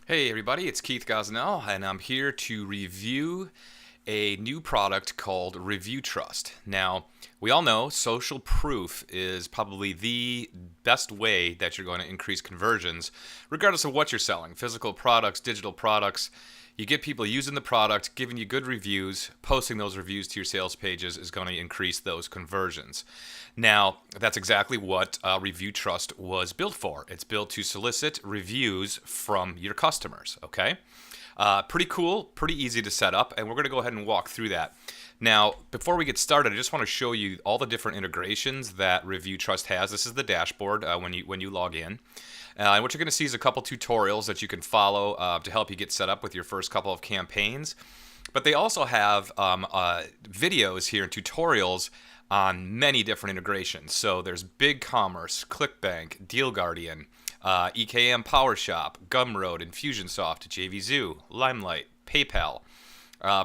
Hey everybody, it's Keith Gosnell, and I'm here to review a new product called Review Trust. Now, we all know social proof is probably the best way that you're going to increase conversions, regardless of what you're selling, physical products, digital products. You get people using the product, giving you good reviews, posting those reviews to your sales pages is going to increase those conversions. Now, that's exactly what Review Trust was built for. It's built to solicit reviews from your customers, okay? Pretty cool, pretty easy to set up, and we're going to go ahead and walk through that. Now, before we get started, I just want to show you all the different integrations that Review Trust has. This is the dashboard when you log in. And what you're going to see is a couple tutorials that you can follow to help you get set up with your first couple of campaigns. But they also have videos here and tutorials on many different integrations. So there's BigCommerce, ClickBank, Deal Guardian, EKM PowerShop, Gumroad, Infusionsoft, JVZoo, Limelight, PayPal,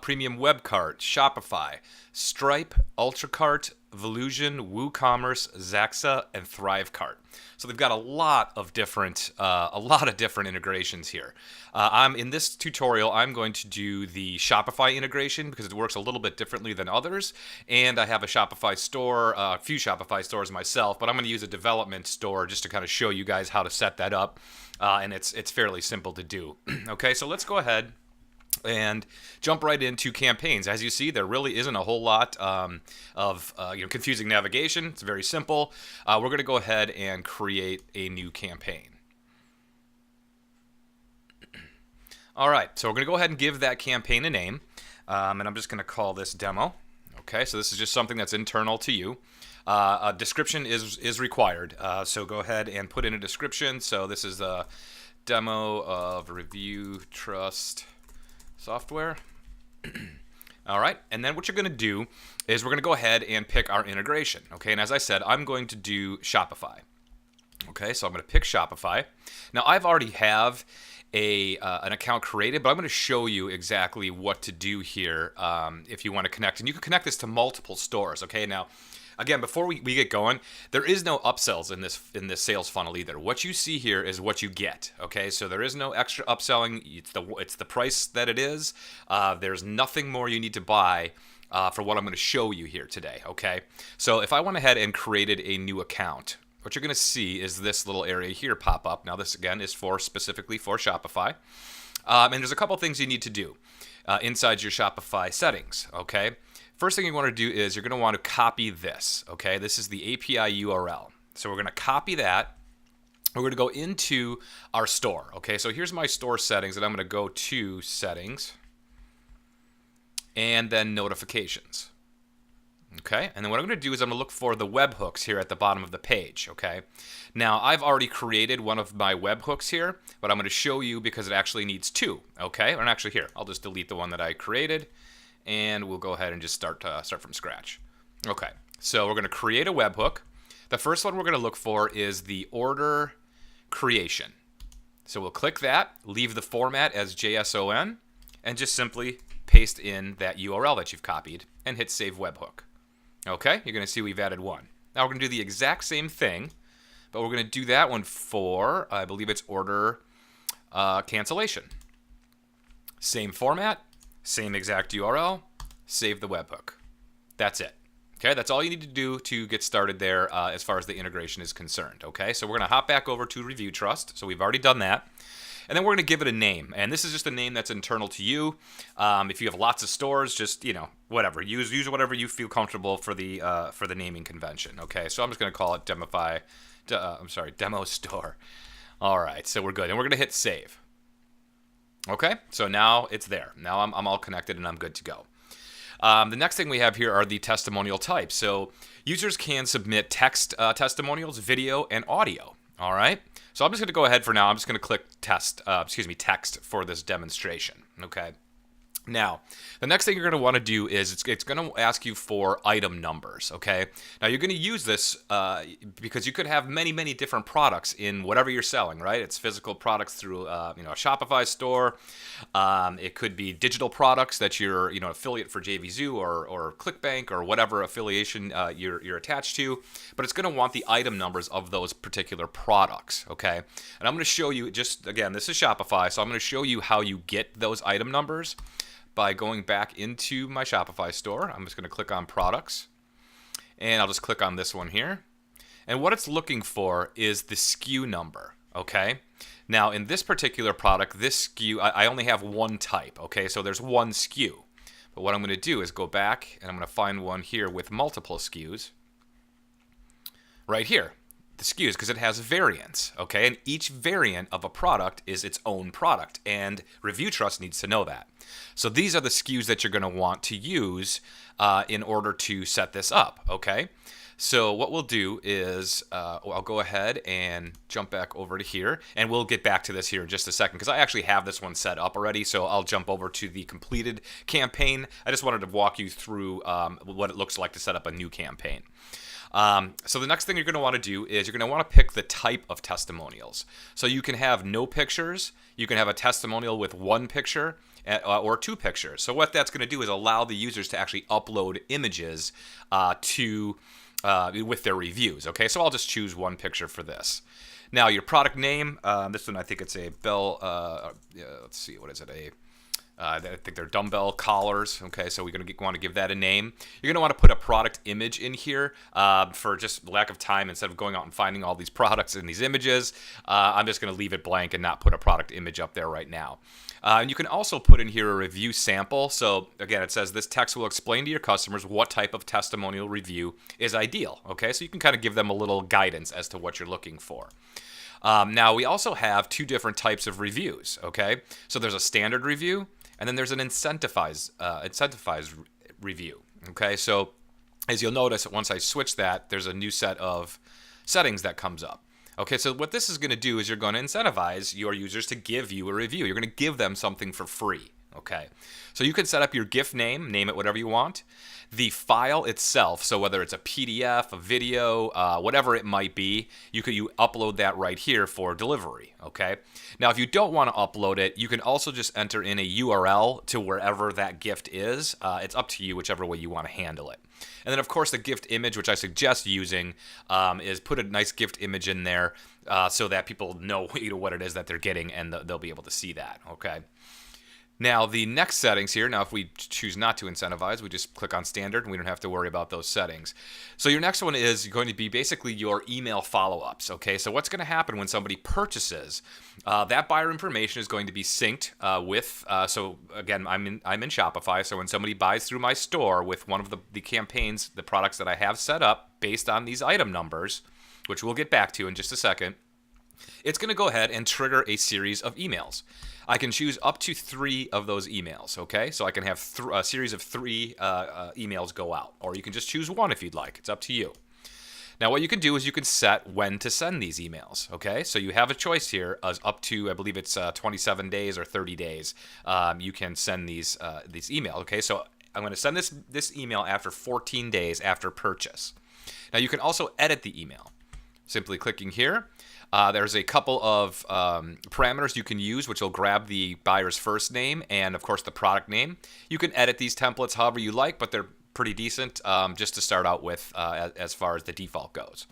Premium Webcart, Shopify, Stripe, UltraCart, Volusion, WooCommerce, Zaxa, and ThriveCart. So they've got a lot of different integrations here. I'm in this tutorial. I'm going to do the Shopify integration because it works a little bit differently than others, and I have a Shopify store, a few Shopify stores myself. But I'm going to use a development store just to kind of show you guys how to set that up, and it's fairly simple to do. Okay, so let's go ahead and jump right into campaigns. As you see, there really isn't a whole lot of confusing navigation. It's very simple. We're going to go ahead and create a new campaign. All right, so we're going to go ahead and give that campaign a name, and I'm just going to call this demo. Okay, so this is just something that's internal to you. A description is required, so go ahead and put in a description. So this is a demo of Review Trust software. All right, and then what you're going to do is we're going to go ahead and pick our integration. Okay, and as I said, I'm going to do Shopify. Okay, so I'm going to pick Shopify. Now I've already have an account created, but I'm going to show you exactly what to do here if you want to connect, and you can connect this to multiple stores. Okay, now again, before we get going, there is no upsells in this sales funnel either. What you see here is what you get. Okay, so there is no extra upselling. It's the price that it is. There's nothing more you need to buy for what I'm going to show you here today. Okay, so if I went ahead and created a new account, what you're going to see is this little area here pop up. Now this again is specifically for Shopify, and there's a couple things you need to do inside your Shopify settings. Okay. First thing you want to do is you're going to want to copy this, okay? This is the API URL. So we're going to copy that. We're going to go into our store, okay? So here's my store settings, and I'm going to go to Settings, and then Notifications, okay? And then what I'm going to do is I'm going to look for the webhooks here at the bottom of the page, okay? Now, I've already created one of my webhooks here, but I'm going to show you because it actually needs two, okay? And actually here, I'll just delete the one that I created, and we'll go ahead and just start from scratch. Okay, so we're going to create a webhook. The first one we're going to look for is the order creation. So we'll click that, leave the format as JSON, and just simply paste in that URL that you've copied and hit Save Webhook. Okay, you're going to see we've added one. Now we're going to do the exact same thing, but we're going to do that one for, I believe it's order cancellation. Same format. Same exact URL, save the webhook. That's it. Okay, that's all you need to do to get started there as far as the integration is concerned. Okay, so we're going to hop back over to Review Trust. So we've already done that. And then we're going to give it a name. And this is just a name that's internal to you. If you have lots of stores, just, whatever. Use whatever you feel comfortable for the naming convention. Okay, so I'm just going to call it Demo Store. All right, so we're good. And we're going to hit Save. Okay, so now it's there. Now I'm all connected and I'm good to go. The next thing we have here are the testimonial types. So users can submit text testimonials, video, and audio. All right. So I'm just going to go ahead for now. I'm just going to click text for this demonstration. Okay. Now, the next thing you're going to want to do is it's going to ask you for item numbers, okay? Now, you're going to use this because you could have many, many different products in whatever you're selling, right? It's physical products through, a Shopify store. It could be digital products that you're, affiliate for JVZoo or ClickBank or whatever affiliation you're attached to. But it's going to want the item numbers of those particular products, okay? And I'm going to show you again, this is Shopify, so I'm going to show you how you get those item numbers by going back into my Shopify store. I'm just going to click on products, and I'll just click on this one here. And what it's looking for is the SKU number, okay? Now, in this particular product, this SKU, I only have one type, okay? So there's one SKU. But what I'm going to do is go back, and I'm going to find one here with multiple SKUs. Right here, the SKUs, because it has variants, okay? And each variant of a product is its own product, and Review Trust needs to know that. So these are the SKUs that you're going to want to use in order to set this up, okay? So what we'll do is I'll go ahead and jump back over to here, and we'll get back to this here in just a second because I actually have this one set up already, so I'll jump over to the completed campaign. I just wanted to walk you through what it looks like to set up a new campaign. So the next thing you're going to want to do is you're going to want to pick the type of testimonials. So you can have no pictures, you can have a testimonial with one picture, or two pictures. So what that's going to do is allow the users to actually upload images with their reviews. Okay, so I'll just choose one picture for this. Now your product name, this one I think it's a Bell. Let's see, what is it? I think they're dumbbell collars. Okay, so we're going to want to give that a name. You're going to want to put a product image in here for just lack of time. Instead of going out and finding all these products in these images, I'm just going to leave it blank and not put a product image up there right now. And you can also put in here a review sample. So again, it says this text will explain to your customers what type of testimonial review is ideal. Okay, so you can kind of give them a little guidance as to what you're looking for. Now, we also have two different types of reviews, okay? So there's a standard review, and then there's an incentivized review, okay? So as you'll notice, once I switch that, there's a new set of settings that comes up. Okay, so what this is going to do is you're going to incentivize your users to give you a review. You're going to give them something for free, okay? So you can set up your GIF name it whatever you want. The file itself, so whether it's a PDF, a video, whatever it might be, you upload that right here for delivery, okay? Now, if you don't want to upload it, you can also just enter in a URL to wherever that gift is. It's up to you, whichever way you want to handle it. And then, of course, the gift image, which I suggest using, is put a nice gift image in there so that people know what it is that they're getting, and they'll be able to see that, okay? Now, the next settings here, now if we choose not to incentivize, we just click on standard and we don't have to worry about those settings. So your next one is going to be basically your email follow-ups, okay? So what's going to happen when somebody purchases? That buyer information is going to be synced so again, I'm in Shopify, so when somebody buys through my store with one of the campaigns, the products that I have set up based on these item numbers, which we'll get back to in just a second, it's going to go ahead and trigger a series of emails. I can choose up to 3 of those emails, okay? So I can have a series of 3 emails go out, or you can just choose one if you'd like. It's up to you. Now, what you can do is you can set when to send these emails, okay? So you have a choice here as up to, I believe it's 27 days or 30 days. You can send these emails, okay? So I'm going to send this email after 14 days after purchase. Now, you can also edit the email. Simply clicking here. There's a couple of parameters you can use, which will grab the buyer's first name and, of course, the product name. You can edit these templates however you like, but they're pretty decent just to start out with as far as the default goes.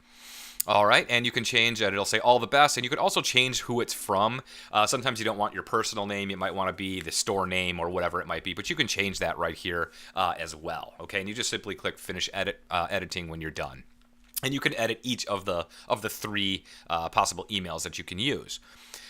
All right, and you can change it. It'll say all the best, and you can also change who it's from. Sometimes you don't want your personal name. You might want to be the store name or whatever it might be, but you can change that right here as well. Okay, and you just simply click Finish Editing when you're done. And you can edit each of the 3 possible emails that you can use.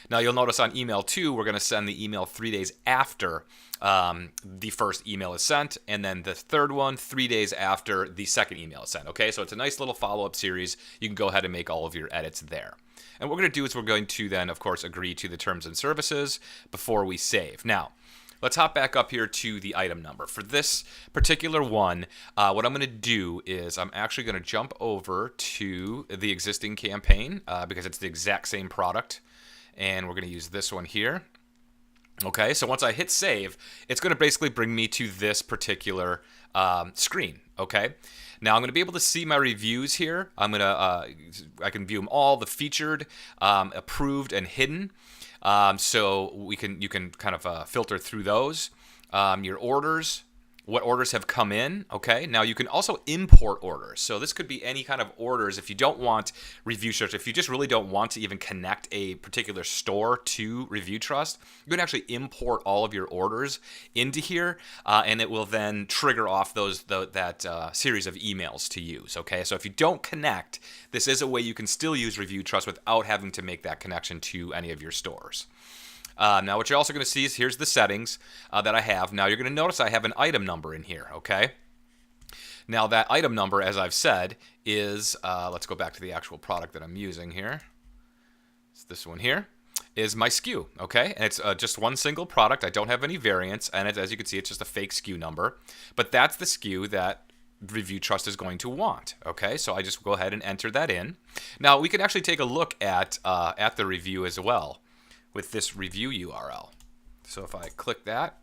Now, you'll notice on email 2, we're going to send the email 3 days after the first email is sent, and then the third one 3 days after the second email is sent. Okay, so it's a nice little follow-up series. You can go ahead and make all of your edits there. And what we're going to do is we're going to then, of course, agree to the terms and services before we save. Now, let's hop back up here to the item number. For this particular one, what I'm going to do is I'm actually going to jump over to the existing campaign because it's the exact same product. And we're going to use this one here. Okay, so once I hit save, it's going to basically bring me to this particular screen. Okay, now I'm going to be able to see my reviews here. I can view them all, the featured, approved, and hidden. So you can kind of filter through those. Your orders, what orders have come in. Okay, now you can also import orders. So this could be any kind of orders. If you don't want Review Trust, if you just really don't want to even connect a particular store to Review Trust, you can actually import all of your orders into here, and it will then trigger off that series of emails to use. Okay, so if you don't connect, this is a way you can still use Review Trust without having to make that connection to any of your stores. Now, what you're also going to see is here's the settings that I have. Now, you're going to notice I have an item number in here, okay? Now, that item number, as I've said, is, let's go back to the actual product that I'm using here. It's this one here, is my SKU, okay? And it's just one single product. I don't have any variants, and as you can see, it's just a fake SKU number. But that's the SKU that Review Trust is going to want, okay? So I just go ahead and enter that in. Now, we can actually take a look at the review as well with this review URL. So if I click that,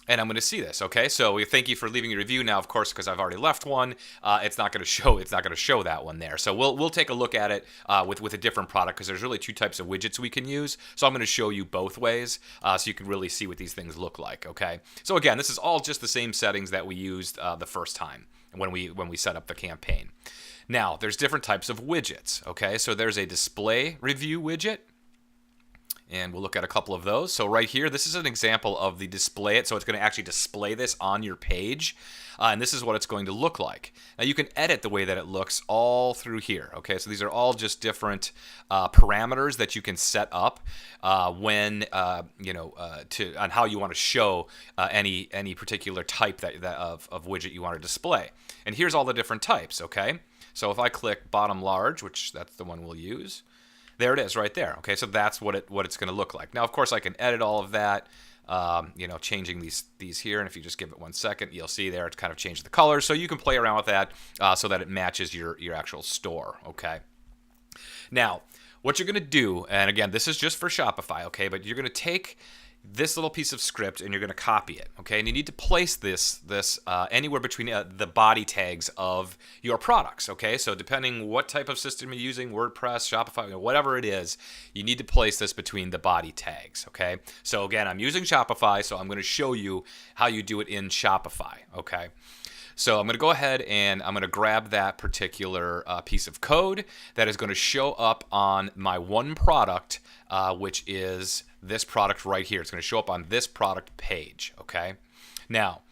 and I'm going to see this, okay? So we thank you for leaving a review. Now, of course, because I've already left one, it's not going to show. It's not going to show that one there. So we'll take a look at it with a different product, because there's really two types of widgets we can use. So I'm going to show you both ways, so you can really see what these things look like, okay? So again, this is all just the same settings that we used the first time when we set up the campaign. Now, there's different types of widgets, okay? So there's a display review widget, and we'll look at a couple of those. So right here, this is an example of the display it. So it's going to actually display this on your page. And this is what it's going to look like. Now you can edit the way that it looks all through here. Okay, so these are all just different parameters that you can set up on how you want to show any particular type of widget you want to display. And here's all the different types. Okay, so if I click bottom large, which that's the one we'll use. There it is right there. Okay, so that's what it's going to look like. Now, of course, I can edit all of that, changing these here. And if you just give it 1 second, you'll see there it's kind of changed the color. So you can play around with that so that it matches your actual store. Okay. Now, what you're going to do, and again, this is just for Shopify, okay, but you're going to take this little piece of script and you're going to copy it, okay? And you need to place this anywhere between the body tags of your products, okay? So depending what type of system you're using, WordPress, Shopify, whatever it is, you need to place this between the body tags, okay? So again, I'm using Shopify, so I'm going to show you how you do it in Shopify, okay? So I'm going to go ahead and I'm going to grab that particular piece of code that is going to show up on my one product, which is this product right here. It's going to show up on this product page, okay? Now,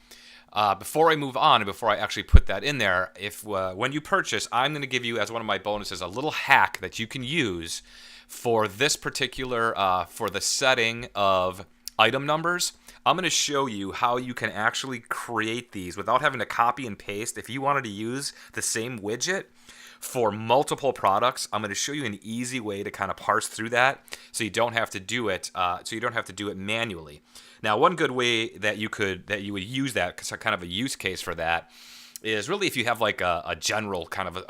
before I move on and before I actually put that in there, when you purchase, I'm going to give you, as one of my bonuses, a little hack that you can use for this particular, for the setting of item numbers. I'm going to show you how you can actually create these without having to copy and paste. If you wanted to use the same widget for multiple products, I'm going to show you an easy way to kind of parse through that, so you don't have to do it. Manually. Now, one good way that you would use that, kind of a use case for that, is really if you have like a general kind of,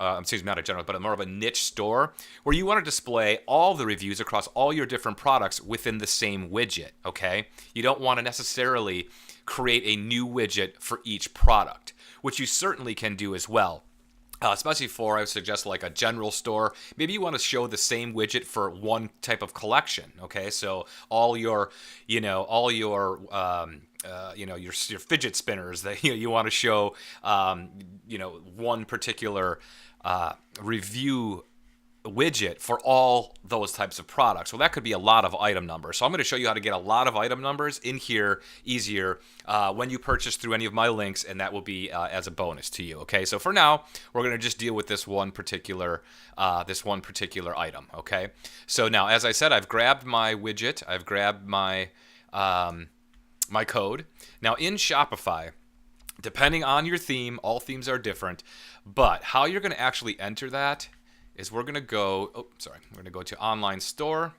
not a general, but more of a niche store where you want to display all the reviews across all your different products within the same widget, okay? You don't want to necessarily create a new widget for each product, which you certainly can do as well. Especially for, I would suggest, like a general store. Maybe you want to show the same widget for one type of collection. Okay, so all your fidget spinners that you want to show, one particular review widget for all those types of products. Well, that could be a lot of item numbers. So I'm going to show you how to get a lot of item numbers in here easier when you purchase through any of my links, and that will be as a bonus to you. Okay, so for now, we're going to just deal with this one particular item. Okay, so now, as I said, I've grabbed my widget, I've grabbed my my code. Now in Shopify, depending on your theme, all themes are different, but how you're going to actually enter that is we're going to go to online store,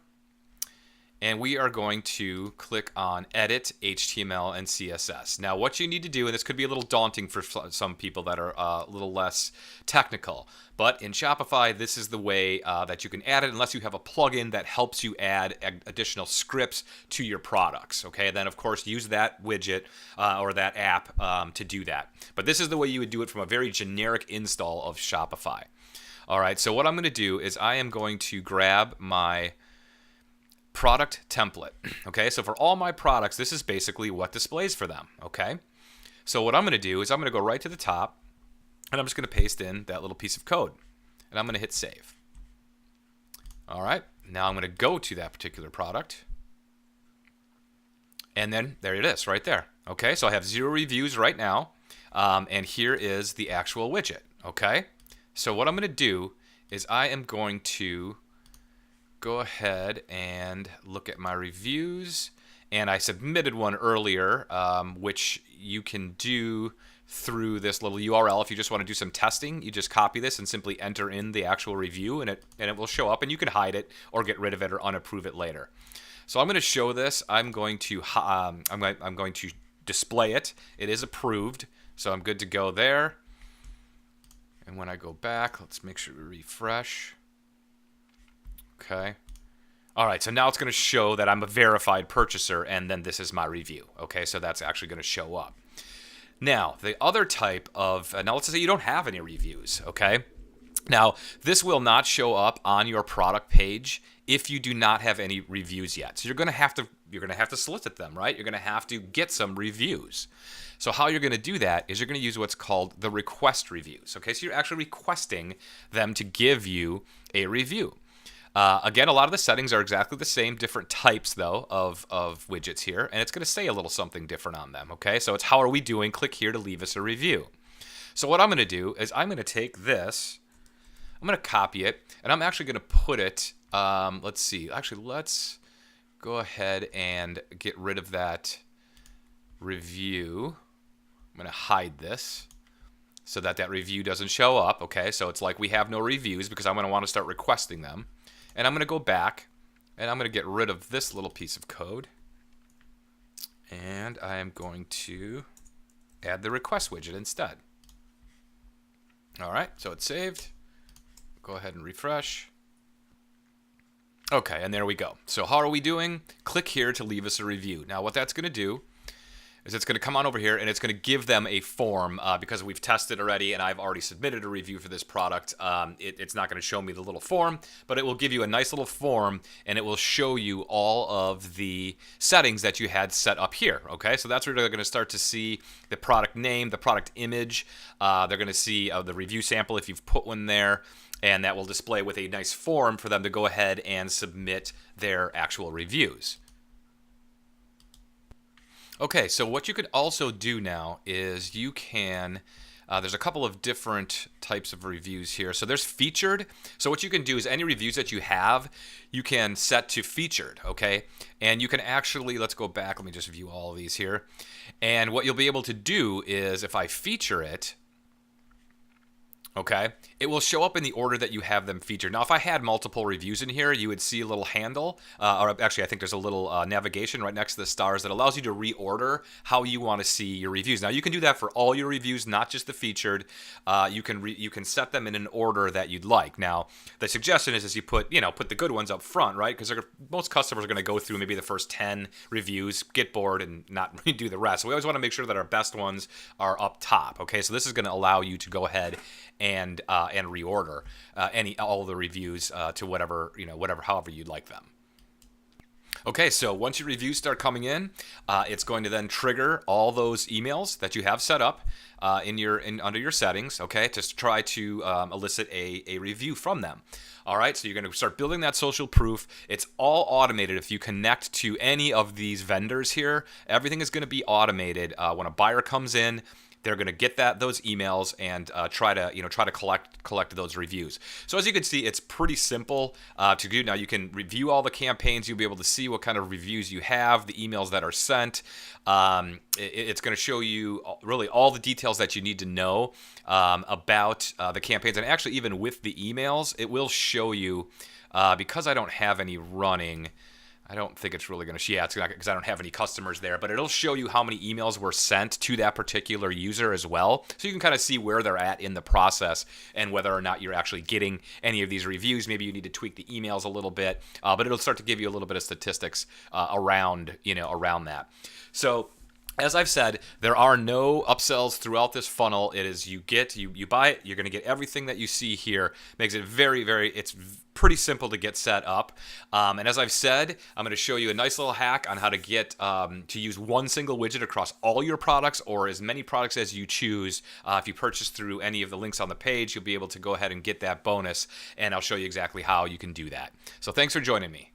and we are going to click on Edit HTML and CSS. Now, what you need to do, and this could be a little daunting for some people that are a little less technical, but in Shopify, this is the way that you can add it, unless you have a plugin that helps you add additional scripts to your products. Okay, then of course use that widget or that app to do that. But this is the way you would do it from a very generic install of Shopify. All right, so what I'm going to do is I am going to grab my product template. Okay, so for all my products, this is basically what displays for them. Okay, so what I'm going to do is I'm going to go right to the top, and I'm just going to paste in that little piece of code, and I'm going to hit save. All right, now I'm going to go to that particular product, and then there it is right there. Okay, so I have 0 reviews right now, and here is the actual widget. Okay, so what I'm going to do is I am going to go ahead and look at my reviews, and I submitted one earlier, which you can do through this little URL. If you just want to do some testing, you just copy this and simply enter in the actual review, and it will show up, and you can hide it or get rid of it or unapprove it later. So I'm going to show this. I'm going to display it. It is approved, so I'm good to go there. And when I go back, let's make sure we refresh. Okay. All right, so now it's going to show that I'm a verified purchaser, and then this is my review. Okay, so that's actually going to show up. Now, the other type of, now let's say you don't have any reviews, okay? Now, this will not show up on your product page if you do not have any reviews yet. So you're going to have to solicit them, right? You're going to have to get some reviews. So how you're going to do that is you're going to use what's called the request reviews. Okay, so you're actually requesting them to give you a review. Again, a lot of the settings are exactly the same, different types, though, of widgets here, and it's going to say a little something different on them, okay? So it's how are we doing? Click here to leave us a review. So what I'm going to do is I'm going to take this, I'm going to copy it, and I'm actually going to put it, let's see, actually, let's go ahead and get rid of that review. I'm going to hide this so that that review doesn't show up, okay? So it's like we have no reviews because I'm going to want to start requesting them. And I'm going to go back, and I'm going to get rid of this little piece of code. And I am going to add the request widget instead. All right, so it's saved. Go ahead and refresh. Okay, and there we go. So how are we doing? Click here to leave us a review. Now what that's going to do is it's going to come on over here, and it's going to give them a form because we've tested already, and I've already submitted a review for this product. It's not going to show me the little form, but it will give you a nice little form, and it will show you all of the settings that you had set up here. Okay, so that's where they're going to start to see the product name, the product image. They're going to see the review sample if you've put one there, and that will display with a nice form for them to go ahead and submit their actual reviews. Okay, so what you could also do now is you can, there's a couple of different types of reviews here. So there's featured. So what you can do is any reviews that you have, you can set to featured, okay? And you can actually, let's go back, let me just view all of these here. And what you'll be able to do is if I feature it, okay, it will show up in the order that you have them featured. Now, if I had multiple reviews in here, you would see a little handle, or actually I think there's a little navigation right next to the stars that allows you to reorder how you want to see your reviews. Now, you can do that for all your reviews, not just the featured. You can set them in an order that you'd like. Now, the suggestion is you put the good ones up front, right? Because most customers are going to go through maybe the first 10 reviews, get bored, and not redo the rest. So we always want to make sure that our best ones are up top, okay? So this is going to allow you to go ahead and reorder all the reviews to whatever however you'd like them. Okay, so once your reviews start coming in, it's going to then trigger all those emails that you have set up under your settings, okay, to try to elicit a review from them. All right, so you're going to start building that social proof. It's all automated. If you connect to any of these vendors here, everything is going to be automated. When a buyer comes in, they're going to get those emails and try to collect those reviews. So as you can see, it's pretty simple to do. Now you can review all the campaigns. You'll be able to see what kind of reviews you have, the emails that are sent. It's going to show you really all the details that you need to know about the campaigns. And actually, even with the emails, it will show you because I don't have any running. I don't think it's really going to, yeah, it's not because I don't have any customers there, but it'll show you how many emails were sent to that particular user as well. So you can kind of see where they're at in the process and whether or not you're actually getting any of these reviews. Maybe you need to tweak the emails a little bit, but it'll start to give you a little bit of statistics around that. So as I've said, there are no upsells throughout this funnel. It is you buy it, you're going to get everything that you see here. Makes it it's pretty simple to get set up. And as I've said, I'm going to show you a nice little hack on how to get to use one single widget across all your products or as many products as you choose. If you purchase through any of the links on the page, you'll be able to go ahead and get that bonus. And I'll show you exactly how you can do that. So thanks for joining me.